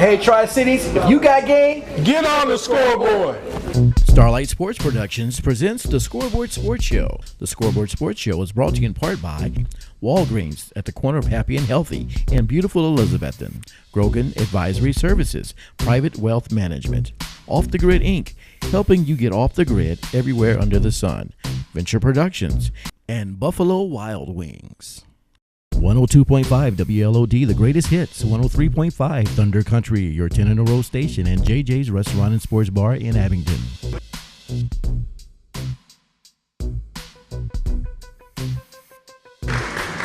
Hey, Tri-Cities, if you got game, get on the scoreboard. Starlight Sports Productions presents the Scoreboard Sports Show. The Scoreboard Sports Show is brought to you in part by Walgreens at the corner of Happy and Healthy in beautiful Elizabethton, Grogan Advisory Services, Private Wealth Management, Off the Grid Inc., helping you get off the grid everywhere under the sun, Venture Productions, and Buffalo Wild Wings. 102.5 WLOD, the greatest hits. 103.5 Thunder Country, your 10-in-a-row station, and JJ's Restaurant and Sports Bar in Abingdon.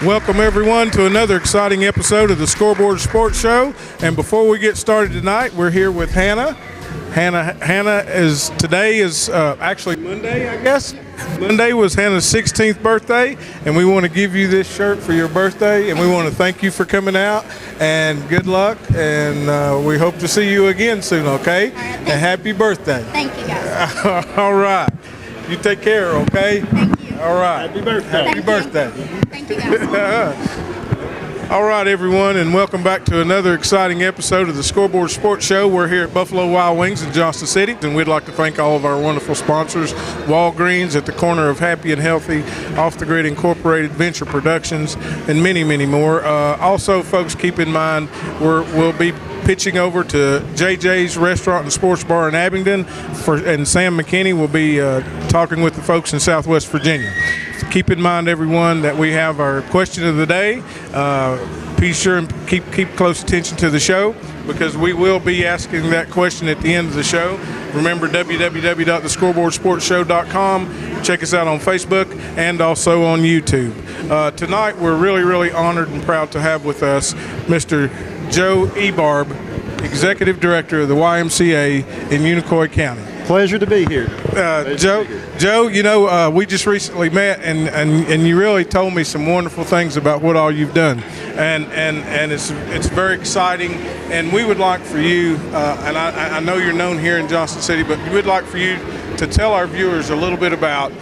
Welcome everyone to another exciting episode of the Scoreboard Sports Show. And before we get started tonight, we're here with Hannah. Hannah is today is actually Monday, I guess. Monday was Hannah's 16th birthday, and we want to give you this shirt for your birthday, and we want to thank you for coming out, and good luck, and we hope to see you again soon, okay? And happy birthday. Thank you, guys. All right. You take care, okay? Thank you. All right. Happy birthday. Happy birthday. Thank you, guys. All right, everyone, and welcome back to another exciting episode of the Scoreboard Sports Show. We're here at Buffalo Wild Wings in Johnston City, and we'd like to thank all of our wonderful sponsors, Walgreens at the corner of Happy and Healthy, Off the Grid Incorporated, Venture Productions, and many, many more. Also, folks, keep in mind we'll be pitching over to JJ's Restaurant and Sports Bar in Abingdon, and Sam McKinney will be talking with the folks in Southwest Virginia. Keep in mind, everyone, that we have our question of the day. Be sure and keep close attention to the show, because we will be asking that question at the end of the show. Remember, www.thescoreboardsportshow.com. Check us out on Facebook and also on YouTube. Tonight, we're really, really honored and proud to have with us Mr. Joe Ebarb, Executive Director of the YMCA in Unicoi County. Pleasure to be here. Joe, you know, we just recently met, and you really told me some wonderful things about what all you've done, and it's very exciting. And we would like for you, and I know you're known here in Johnston City, but we would like for you to tell our viewers a little bit about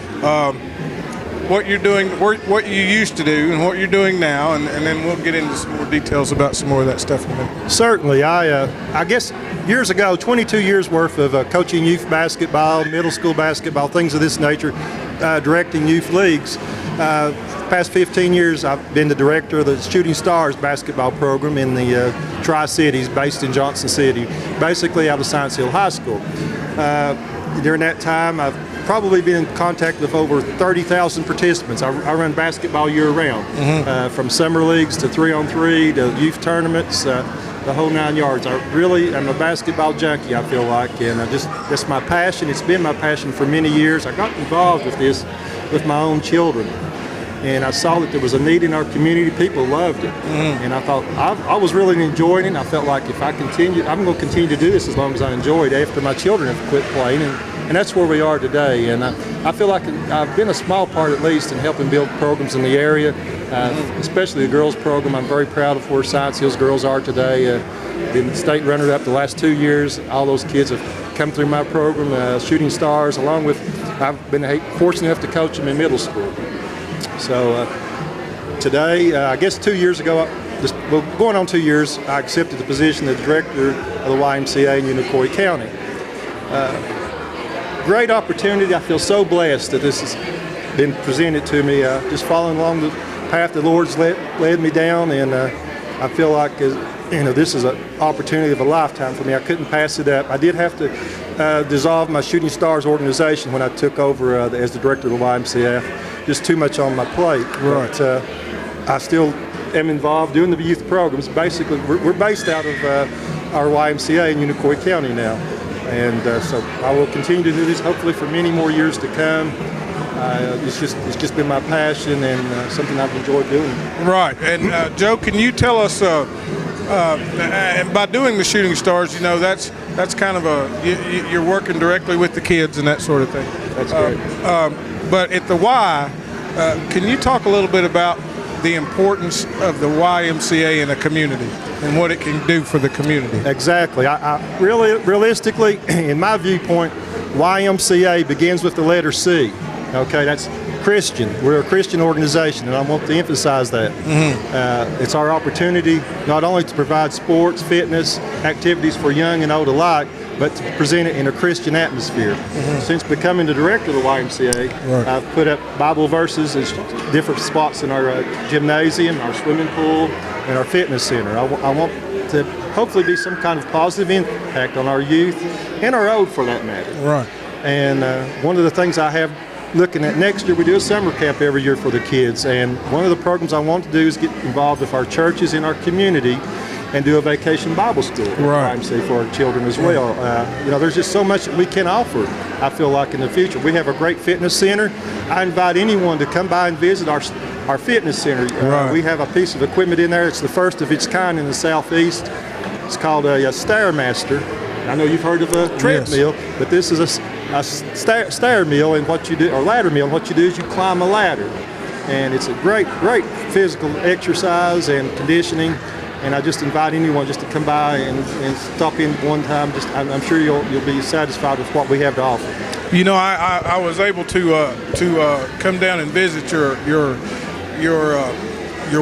what you're doing, what you used to do, and what you're doing now, and then we'll get into some more details about some more of that stuff in a minute. Certainly. I guess years ago, 22 years worth of coaching youth basketball, middle school basketball, things of this nature, directing youth leagues. Past 15 years, I've been the director of the Shooting Stars basketball program in the Tri-Cities, based in Johnston City, basically out of Science Hill High School. During that time, I've probably been in contact with over 30,000 participants. I run basketball year-round, from summer leagues to 3-on-3 to youth tournaments, the whole 9 yards. I really am a basketball junkie, I feel like, and that's my passion. It's been my passion for many years. I got involved with this with my own children, and I saw that there was a need in our community. People loved it, and I thought I was really enjoying it. And I felt like if I continue, I'm going to continue to do this as long as I enjoy it after my children have quit playing, and that's where we are today. And I feel like I've been a small part, at least, in helping build programs in the area, especially the girls program. I'm very proud of where Science Hills girls are today. Been state runner-up the last 2 years. All those kids have come through my program, Shooting Stars, along with I've been fortunate enough to coach them in middle school. So today, I guess 2 years ago, going on 2 years, I accepted the position of director of the YMCA in Unicoi County. Great opportunity. I feel so blessed that this has been presented to me. Just following along the path the Lord's led me down, and I feel like this is an opportunity of a lifetime for me. I couldn't pass it up. I did have to dissolve my Shooting Stars organization when I took over as the director of the YMCA. Just too much on my plate. Right. But I still am involved doing the youth programs. Basically, we're based out of our YMCA in Unicoi County now. And so I will continue to do this hopefully for many more years to come. It's just been my passion and something I've enjoyed doing. Right. And Joe, can you tell us, and by doing the Shooting Stars, you know, that's kind of you're working directly with the kids and that sort of thing. That's great. But at the Y, can you talk a little bit about the importance of the YMCA in a community and what it can do for the community? Exactly. I realistically, in my viewpoint, YMCA begins with the letter C. Okay, that's Christian. We're a Christian organization, and I want to emphasize that. It's our opportunity not only to provide sports, fitness, activities for young and old alike, but to present it in a Christian atmosphere. Since becoming the director of the YMCA, I've put up Bible verses in different spots in our gymnasium, our swimming pool, and our fitness center. I want to hopefully be some kind of positive impact on our youth and our old, for that matter. Right. And one of the things I have looking at next year, we do a summer camp every year for the kids. And one of the programs I want to do is get involved with our churches in our community and do a vacation Bible school at YMCA for our children as well. There's just so much that we can offer, I feel like, in the future. We have a great fitness center. I invite anyone to come by and visit our fitness center. We have a piece of equipment in there. It's the first of its kind in the Southeast. It's called a Stairmaster. I know you've heard of a treadmill, but this is a stair mill, and what you do, or ladder mill, and what you do is you climb a ladder. And it's a great physical exercise and conditioning. And I just invite anyone just to come by and stop in one time. I'm sure you'll be satisfied with what we have to offer. You know, I was able to come down and visit your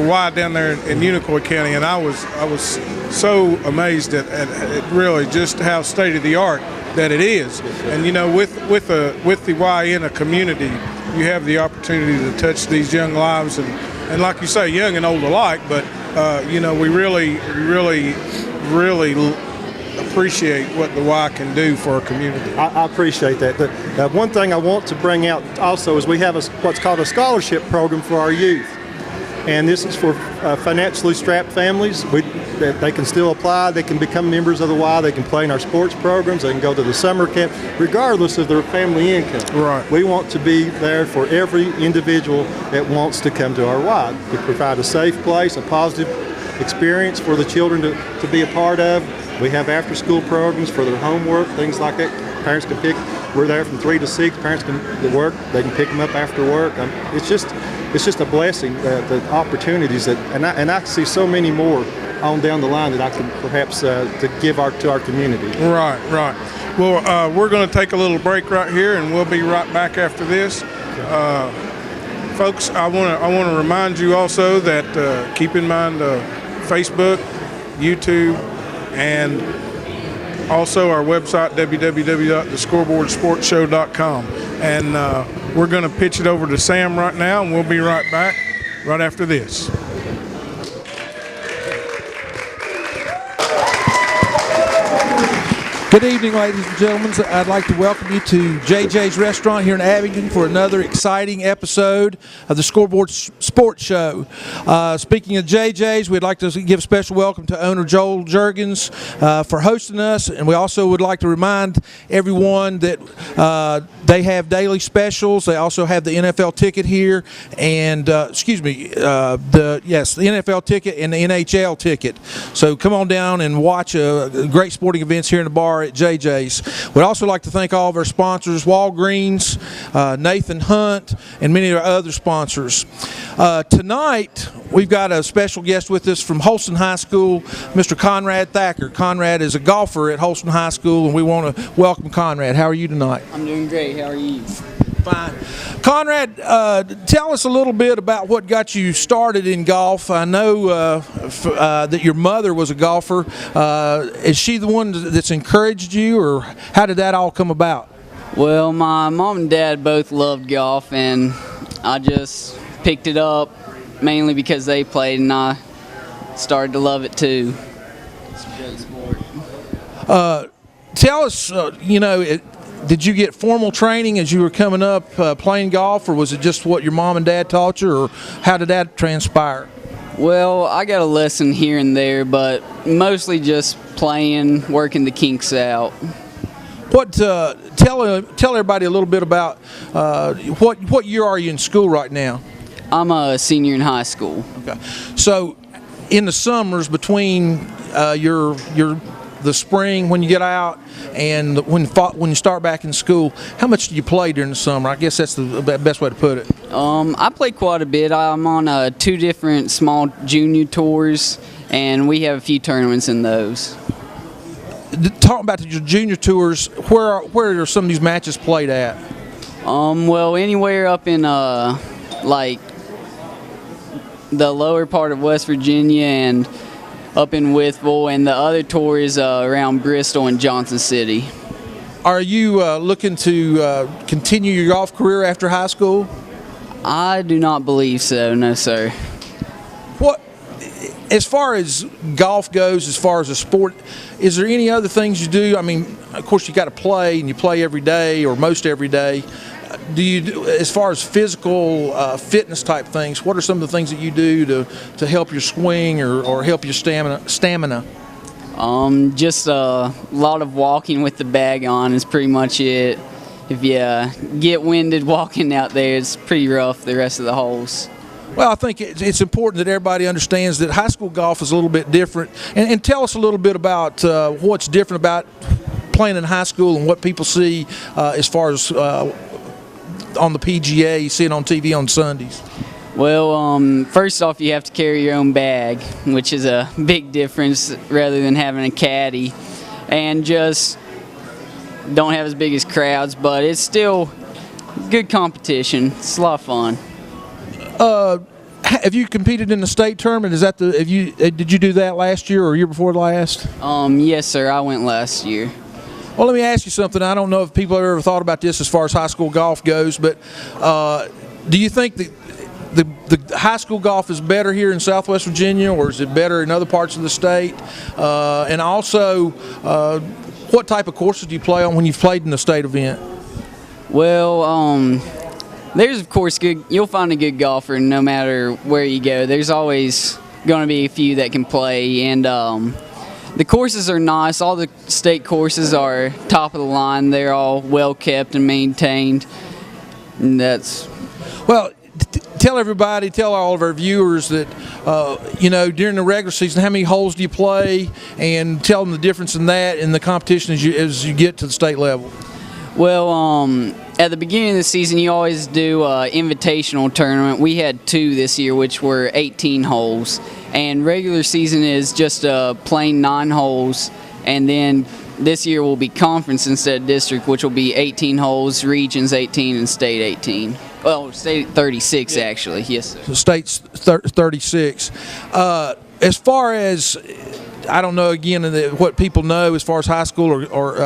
Y down there in Unicoi County, and I was so amazed at really just how state of the art that it is. And you know, with the Y in a community, you have the opportunity to touch these young lives, and like you say, young and old alike. But we really appreciate what the Y can do for our community. I appreciate that. The one thing I want to bring out also is we have what's called a scholarship program for our youth. And this is for financially strapped families. They can still apply. They can become members of the Y. They can play in our sports programs. They can go to the summer camp, regardless of their family income. Right. We want to be there for every individual that wants to come to our Y. We provide a safe place, a positive experience for the children to be a part of. We have after-school programs for their homework, things like that. Parents can pick. We're there from 3 to 6. Parents can work. They can pick them up after work. It's just a blessing, the opportunities and I see so many more on down the line that I can perhaps to give to our community. Right. Well, we're going to take a little break right here, and we'll be right back after this. Folks, I want to remind you also that keep in mind Facebook, YouTube, and also our website, www.thescoreboardsportshow.com. And we're going to pitch it over to Sam right now, and we'll be right back right after this. Good evening, ladies and gentlemen. I'd like to welcome you to JJ's Restaurant here in Abingdon for another exciting episode of the Scoreboard Sports Show. Speaking of JJ's, we'd like to give a special welcome to owner Joel Juergens for hosting us, and we also would like to remind everyone that they have daily specials. They also have the NFL ticket here, and the NFL ticket and the NHL ticket. So come on down and watch great sporting events here in the bar at JJ's. We'd also like to thank all of our sponsors, Walgreens, Nathan Hunt, and many of our other sponsors. Tonight, we've got a special guest with us from Holston High School, Mr. Conrad Thacker. Conrad is a golfer at Holston High School, and we want to welcome Conrad. How are you tonight? I'm doing great. How are you? Fine. Conrad, tell us a little bit about what got you started in golf. I know that your mother was a golfer. Is she the one that's encouraged you, or how did that all come about? Well, my mom and dad both loved golf, and I just picked it up mainly because they played, and I started to love it too. It's a great sport. Tell us, did you get formal training as you were coming up playing golf, or was it just what your mom and dad taught you, or how did that transpire? Well, I got a lesson here and there, but mostly just playing, working the kinks out. Tell everybody a little bit about what year are you in school right now? I'm a senior in high school. Okay. So in the summers between the spring when you get out and when you start back in school, how much do you play during the summer? I guess that's the best way to put it. I play quite a bit. I'm on 2 different small junior tours, and we have a few tournaments in those. Talking about your junior tours, where are some of these matches played at? Well, anywhere up in like the lower part of West Virginia and up in Wytheville, and the other tour is around Bristol and Johnson City. Are you looking to continue your golf career after high school? I do not believe so, no sir. What, as far as golf goes, as far as a sport, is there any other things you do? I mean, of course you got to play, and you play every day or most every day. Do you, as far as physical fitness type things, what are some of the things that you do to help your swing or help your stamina? Just a lot of walking with the bag on is pretty much it. If you get winded walking out there, it's pretty rough the rest of the holes. Well, I think it's important that everybody understands that high school golf is a little bit different. And tell us a little bit about what's different about playing in high school and what people see as far as on the PGA, you see it on TV on Sundays. Well, first off, you have to carry your own bag, which is a big difference rather than having a caddy. And just don't have as big as crowds, but it's still good competition. It's a lot of fun. Have you competed in the state tournament? Is that did you do that last year or year before last? Yes, sir. I went last year. Well, let me ask you something. I don't know if people have ever thought about this as far as high school golf goes, but do you think that the high school golf is better here in Southwest Virginia, or is it better in other parts of the state? And also, what type of courses do you play on when you've played in the state event? Well, there's of course you'll find a good golfer no matter where you go. There's always going to be a few that can play, and the courses are nice. All the state courses are top of the line. They're all well kept and maintained. And that's well. Tell everybody, tell all of our viewers that, during the regular season, how many holes do you play, and tell them the difference in that and the competition as you get to the state level. Well, at the beginning of the season, you always do invitational tournament. We had 2 this year, which were 18 holes. And regular season is just plain 9 holes. And then this year will be conference instead of district, which will be 18 holes, regions 18, and state 18. Well, state 36 actually, yes sir. The state's 36. As far as, I don't know again what people know as far as high school or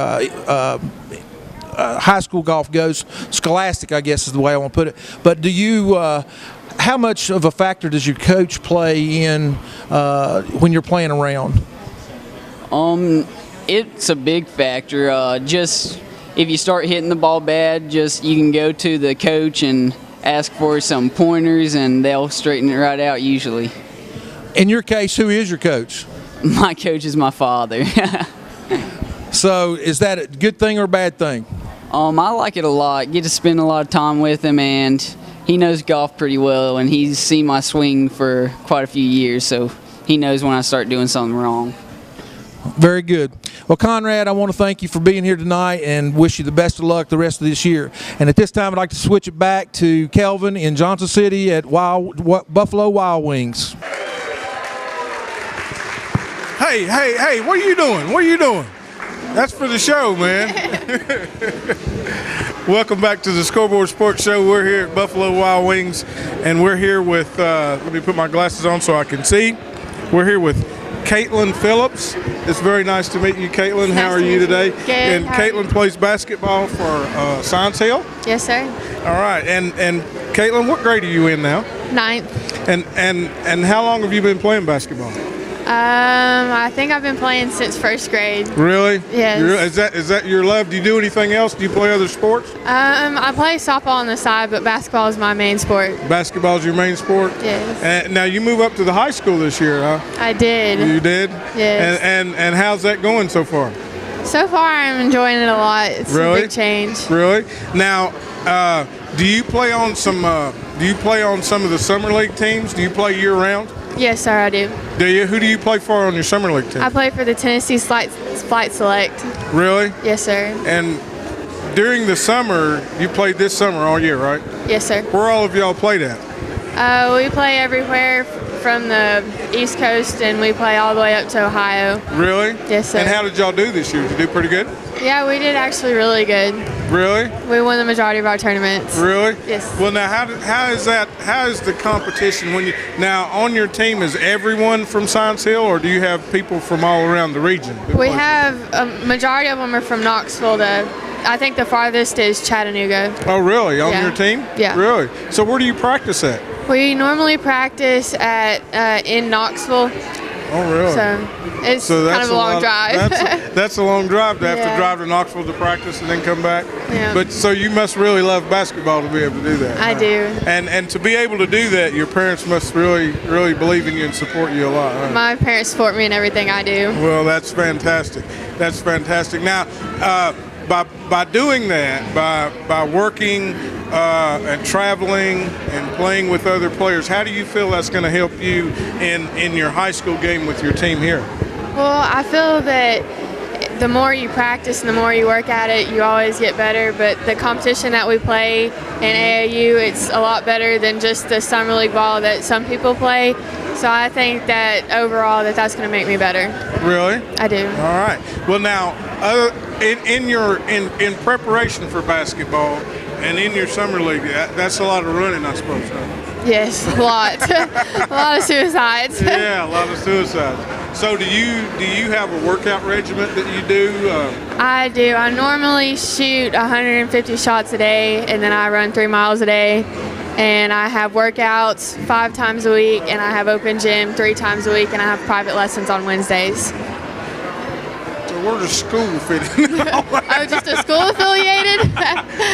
high school golf goes, scholastic I guess is the way I want to put it. But do you, how much of a factor does your coach play in when you're playing around? It's a big factor. Just if you start hitting the ball bad, just you can go to the coach and ask for some pointers, and they'll straighten it right out usually. In your case, who is your coach? My coach is my father. So is that a good thing or a bad thing? I like it a lot. Get to spend a lot of time with him, and he knows golf pretty well, and he's seen my swing for quite a few years, so he knows when I start doing something wrong. Very good. Well, Conrad, I want to thank you for being here tonight and wish you the best of luck the rest of this year. And at this time, I'd like to switch it back to Kelvin in Johnson City at Buffalo Wild Wings. Hey, what are you doing? What are you doing? That's for the show, man. Welcome back to the Scoreboard Sports Show. We're here at Buffalo Wild Wings, and we're here with, let me put my glasses on so I can see. We're here with Kaitlyn Phillips. It's very nice to meet you, Kaitlyn. How are you today? Good. And Kaitlyn plays basketball for Science Hill? Yes, sir. All right. And Kaitlyn, what grade are you in now? 9th. And how long have you been playing basketball? I think I've been playing since 1st grade. Really? Yes. Is that your love? Do you do anything else? Do you play other sports? I play softball on the side, but basketball is my main sport. Basketball is your main sport? Yes. And now you move up to the high school this year, huh? I did. You did? Yes. And how's that going so far? So far, I'm enjoying it a lot. It's a big change. Really? Now, do you play on some of the summer league teams? Do you play year round? Yes, sir, I do. Do you? Who do you play for on your summer league team? I play for the Tennessee Flight Select. Really? Yes, sir. And during the summer, you played this summer all year, right? Yes, sir. Where all of y'all played at? We play everywhere from the East Coast, and we play all the way up to Ohio. Really? Yes, sir. And how did y'all do this year? Did you do pretty good? Yeah, we did actually really good. Really? We won the majority of our tournaments. Really? Yes. Well, now how is that? How is the competition when you now on your team? Is everyone from Science Hill, or do you have people from all around the region? We have a majority of them are from Knoxville. I think the farthest is Chattanooga. Oh, really? On Yeah. your team? Yeah. Really? So where do you practice at? We normally practice at in Knoxville, Oh, really? so it's kind of a long drive. That's a long drive to have to Yeah. drive to Knoxville to practice and then come back. Yeah. But so you must really love basketball to be able to do that. I huh? do. And to be able to do that, your parents must really believe in you and support you a lot. Huh? My parents support me in everything I do. Well, that's fantastic. That's fantastic. Now, by doing that, by working and traveling and playing with other players, how do you feel that's going to help you in your high school game with your team here? Well, I feel that the more you practice and the more you work at it, you always get better. But the competition that we play in AAU, it's a lot better than just the summer league ball that some people play. So I think that overall that's going to make me better. Really? I do. All right. Well, now, in preparation for basketball and in your summer league, that's a lot of running, I suppose. Huh? Yes, a lot. A lot of suicides. Yeah, a lot of suicides. So do you have a workout regimen that you do? I do. I normally shoot 150 shots a day, and then I run 3 miles a day. And I have workouts 5 times a week, and I have open gym 3 times a week, and I have private lessons on Wednesdays. So where does school fit in? Oh, just a school affiliated?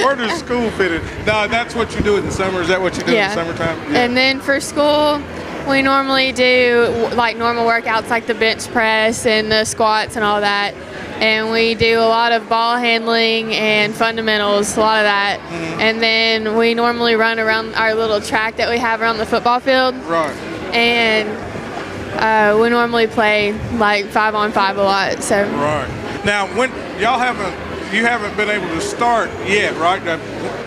Where does school fit in? No, that's what you do in the summer. Is that what you do in the summertime? Yeah. And then for school, we normally do like normal workouts like the bench press and the squats and all that. And we do a lot of ball handling and fundamentals, a lot of that. Mm-hmm. And then we normally run around our little track that we have around the football field. Right. And we normally play like 5-on-5 a lot. So. Right. Now, when you haven't been able to start yet, right?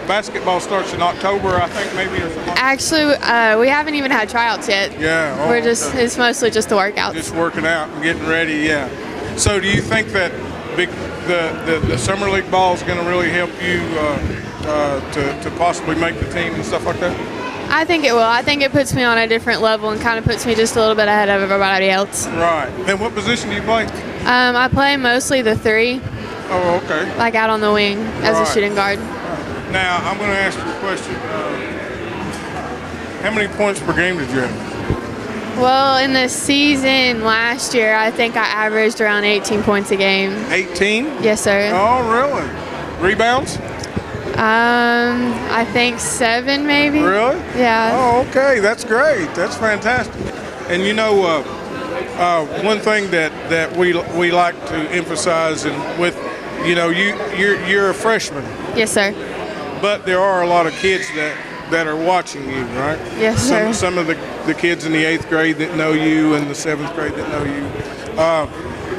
Basketball starts in October, I think, maybe, or something. Actually, we haven't even had tryouts yet. Yeah. Oh, We're just, it's mostly just the workouts. Just working out and getting ready, yeah. So do you think that the summer league ball is going to really help you to possibly make the team and stuff like that? I think it will. I think it puts me on a different level and kind of puts me just a little bit ahead of everybody else. Right. And what position do you play? I play mostly the 3. Oh, okay. Like out on the wing as a shooting guard. Now, I'm going to ask you a question. How many points per game did you have? Well, in the season last year, I think I averaged around 18 points a game. 18? Yes, sir. Oh, really? Rebounds? I think 7 maybe. Really? Yeah. Oh, okay. That's great. That's fantastic. And you know, one thing that we like to emphasize, and with, you know, you're a freshman. Yes, sir. But there are a lot of kids that are watching you, right? Yes, sir. Some of the kids in the 8th grade that know you and the 7th grade that know you.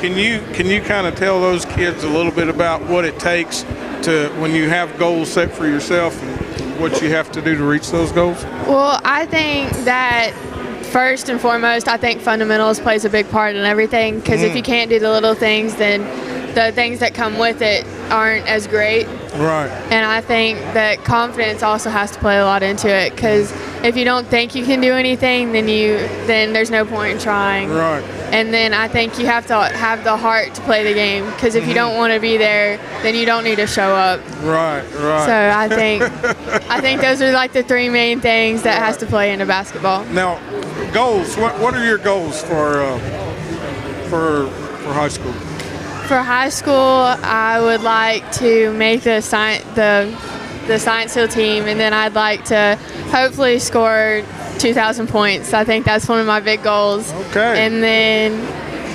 Can you kind of tell those kids a little bit about what it takes to, when you have goals set for yourself, and what you have to do to reach those goals? Well, I think that first and foremost, I think fundamentals plays a big part in everything, because if you can't do the little things, then the things that come with it aren't as great. Right. And I think that confidence also has to play a lot into it, because if you don't think you can do anything, then there's no point in trying. Right. And then I think you have to have the heart to play the game, because if you don't want to be there, then you don't need to show up. Right. So I think those are like the 3 main things that has to play into basketball. Now, goals. What are your goals for high school? For high school, I would like to make the Science Hill team, and then I'd like to hopefully score 2,000 points. I think that's one of my big goals. Okay. And then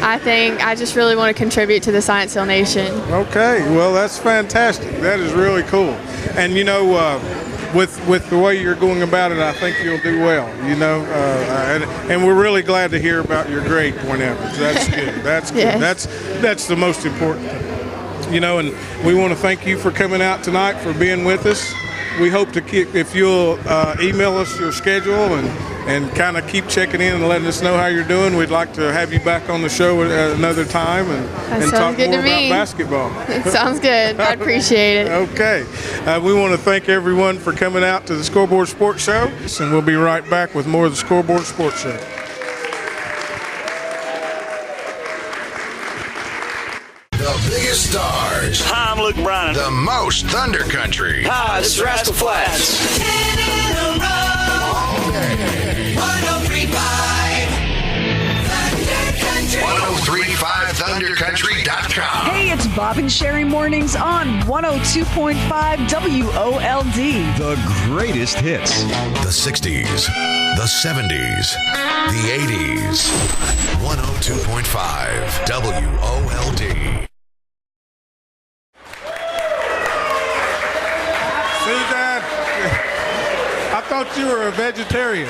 I think I just really want to contribute to the Science Hill Nation. Okay. Well, that's fantastic. That is really cool. And you know, with the way you're going about it, I think you'll do well. You know, and we're really glad to hear about your grade point average. That's good. That's good. Yes. That's the most important thing. You know, and we want to thank you for coming out tonight, for being with us. We hope to keep, if you'll email us your schedule and and kind of keep checking in and letting us know how you're doing. We'd like to have you back on the show at another time and talk more about basketball. It sounds good. I appreciate it. Okay. We want to thank everyone for coming out to the Scoreboard Sports Show, and we'll be right back with more of the Scoreboard Sports Show. The biggest stars. Hi, I'm Luke Bryan. The most Thunder Country. Hi, this is Rascal Flatts. 10 in a row. All day. 103.5 Thunder Country. 1035thundercountry.com. Hey, it's Bob and Sherry Mornings on 102.5 WOLD. The greatest hits. The 60s, the 70s, the 80s. 102.5 WOLD. Suzanne, I thought you were a vegetarian.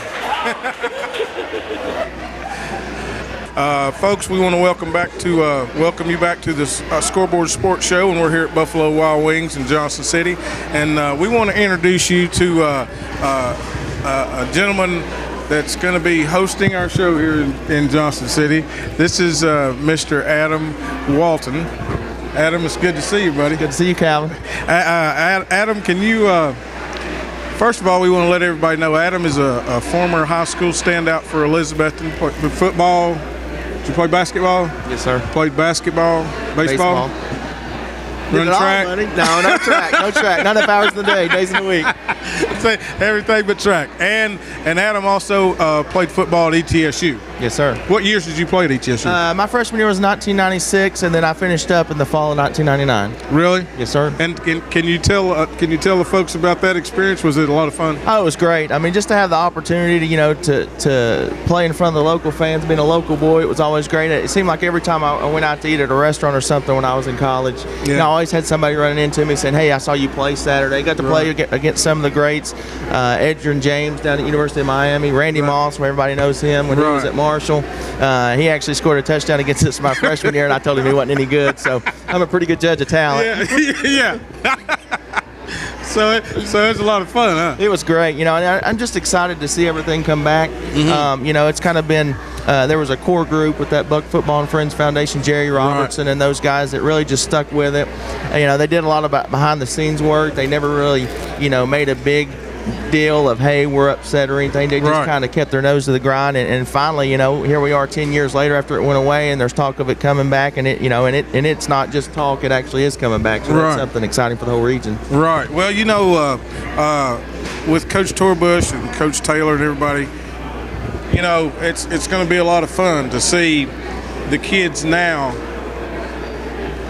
Folks, we want to welcome you back to the Scoreboard Sports Show, and we're here at Buffalo Wild Wings in Johnson City, and we want to introduce you to a gentleman that's going to be hosting our show here in Johnson City. This is Mr. Adam Walton. Adam, it's good to see you, buddy. Good to see you, Calvin. Adam, can you first of all, we want to let everybody know Adam is a former high school standout for Elizabethton. Played football. Did you play basketball? Yes, sir. Played basketball, baseball. Run track? No track. No track. Not enough hours in the day, days in the week. Everything but track. And Adam also played football at ETSU. Yes, sir. What years did you play at ETSU? My freshman year was 1996, and then I finished up in the fall of 1999. Really? Yes, sir. And can you tell the folks about that experience? Was it a lot of fun? Oh, it was great. I mean, just to have the opportunity to play in front of the local fans, being a local boy, it was always great. It seemed like every time I went out to eat at a restaurant or something when I was in college, I always had somebody running into me saying, "Hey, I saw you play Saturday." Got to play against some of the greats, Edgerrin James down at University of Miami, Randy Moss, where everybody knows him when he was at Marshall. He actually scored a touchdown against us my freshman year, and I told him he wasn't any good. So I'm a pretty good judge of talent. Yeah. So it's a lot of fun, huh? It was great, and I'm just excited to see everything come back. Mm-hmm. It's kind of been there was a core group with that Buck Football and Friends Foundation, Jerry Robertson and those guys that really just stuck with it. They did a lot of behind the scenes work. They never really, made a big deal of, hey, we're upset or anything. They just kind of kept their nose to the grind, and finally, here we are 10 years later after it went away, and there's talk of it coming back, and it's not just talk, it actually is coming back. So that's something exciting for the whole region. Right. Well, with Coach Torbush and Coach Taylor and everybody, it's going to be a lot of fun to see the kids now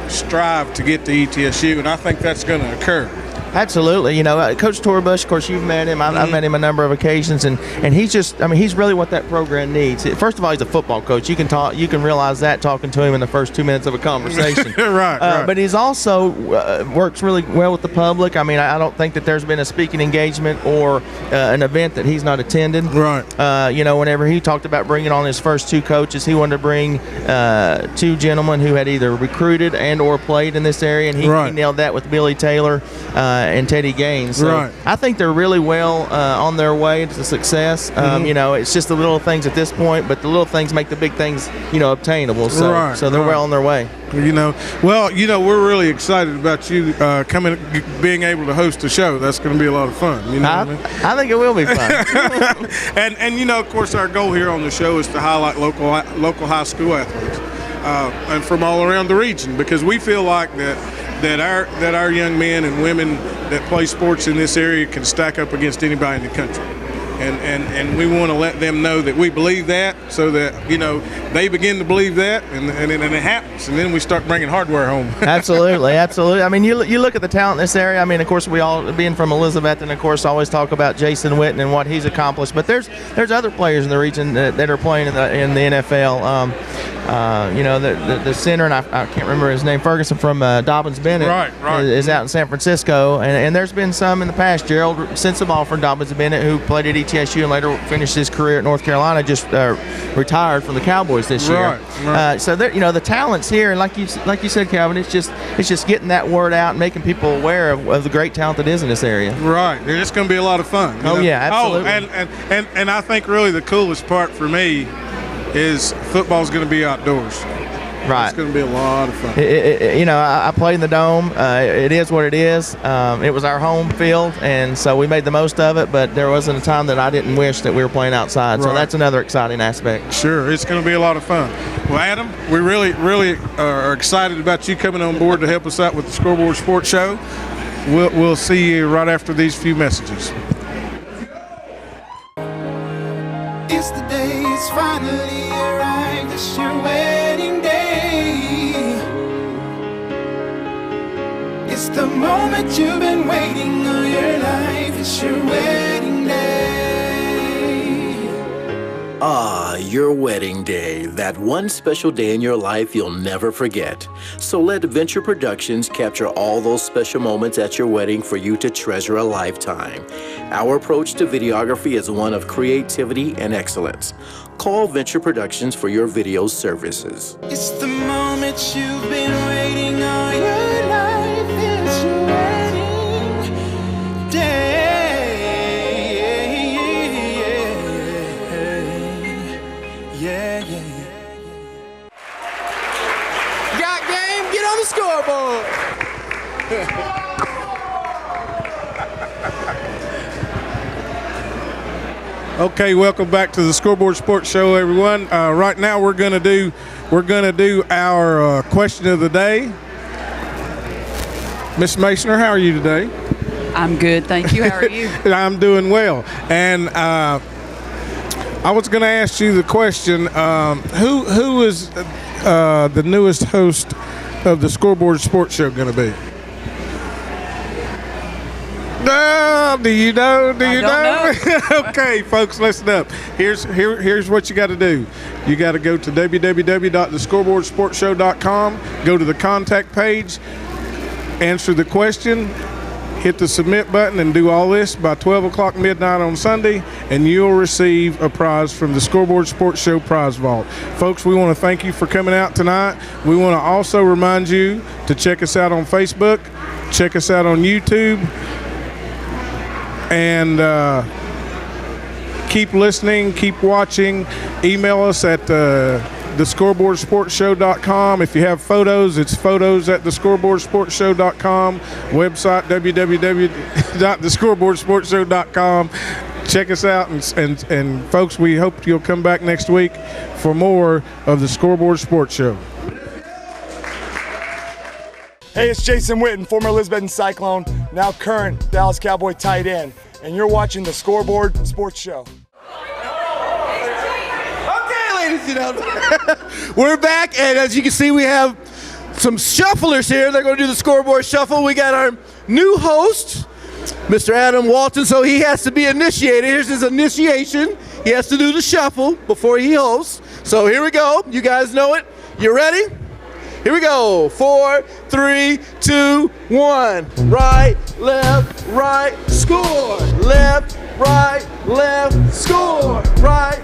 strive to get to ETSU, and I think that's going to occur. Absolutely. Coach Torbush, of course, you've met him. I've met him a number of occasions, and he's just, he's really what that program needs. First of all, he's a football coach. You can realize that talking to him in the first 2 minutes of a conversation. Right. But he's also works really well with the public. I don't think that there's been a speaking engagement or an event that he's not attended. Right. Whenever he talked about bringing on his first two coaches, he wanted to bring two gentlemen who had either recruited and or played in this area, and he nailed that with Billy Taylor and Teddy Gaines. So I think they're really well on their way to success. It's just the little things at this point, but the little things make the big things, obtainable. So, they're well on their way. We're really excited about you being able to host a show. That's going to be a lot of fun. I think it will be fun. and of course, our goal here on the show is to highlight local high school athletes and from all around the region, because we feel like that our young men and women that play sports in this area can stack up against anybody in the country. And we want to let them know that we believe that, so that they begin to believe that, and it happens, and then we start bringing hardware home. Absolutely. You look at the talent in this area. Of course, we all, being from Elizabeth, and of course always talk about Jason Witten and what he's accomplished. But there's other players in the region that are playing in the NFL. The center, and I can't remember his name, Ferguson from Dobbins Bennett, is out in San Francisco, and there's been some in the past. Gerald Sensabaugh from Dobbins Bennett, who played at ETSU and later finished his career at North Carolina, just retired from the Cowboys this year. Right. So there, the talent's here, and like you said, Calvin, it's just getting that word out and making people aware of the great talent that is in this area. Right, and it's going to be a lot of fun. Oh, yeah, absolutely. And I think really the coolest part for me is football's going to be outdoors. Right. It's going to be a lot of fun. I played in the Dome. It is what it is. It was our home field, and so we made the most of it, but there wasn't a time that I didn't wish that we were playing outside. Right. So that's another exciting aspect. Sure, it's going to be a lot of fun. Well, Adam, we really are excited about you coming on board to help us out with the Scoreboard Sports Show. We'll see you right after these few messages. It's the day, it's finally arrived. It's your wedding day. It's the moment you've been waiting all your life. It's your wedding day. Ah, your wedding day. That one special day in your life you'll never forget. So let Venture Productions capture all those special moments at your wedding for you to treasure a lifetime. Our approach to videography is one of creativity and excellence. Call Venture Productions for your video services. It's the moment you've been waiting all your life. It's your wedding day. Yeah. Got game? Get on the scoreboard. Okay, welcome back to the Scoreboard Sports Show, everyone. Right now, we're gonna do our question of the day. Miss Masoner, how are you today? I'm good, thank you. How are you? I'm doing well. And I was going to ask you the question: who is the newest host of the Scoreboard Sports Show going to be? No, do you know? Do you know? Okay, folks, listen up. Here's what you got to do. You got to go to www.thescoreboardsportshow.com, go to the contact page, answer the question, hit the submit button, and do all this by 12 o'clock midnight on Sunday, and you'll receive a prize from the Scoreboard Sports Show prize vault. Folks, we want to thank you for coming out tonight. We want to also remind you to check us out on Facebook, check us out on YouTube, and keep listening, keep watching. Email us at thescoreboardsportshow.com. If you have photos, it's photos@thescoreboardsportshow.com. Website www.thescoreboardsportshow.com. Check us out, and folks, we hope you'll come back next week for more of the Scoreboard Sports Show. Hey, it's Jason Witten, former Elizabeth Cyclone, now current Dallas Cowboy tight end, and you're watching the Scoreboard Sports Show. Okay, ladies and gentlemen, we're back, and as you can see, we have some shufflers here. They're going to do the Scoreboard Shuffle. We got our new host, Mr. Adam Walton, so he has to be initiated. Here's his initiation. He has to do the shuffle before he hosts. So here we go. You guys know it. You ready? Here we go. 4, 3, 2, 1. Right, score. Left, right, score. Right,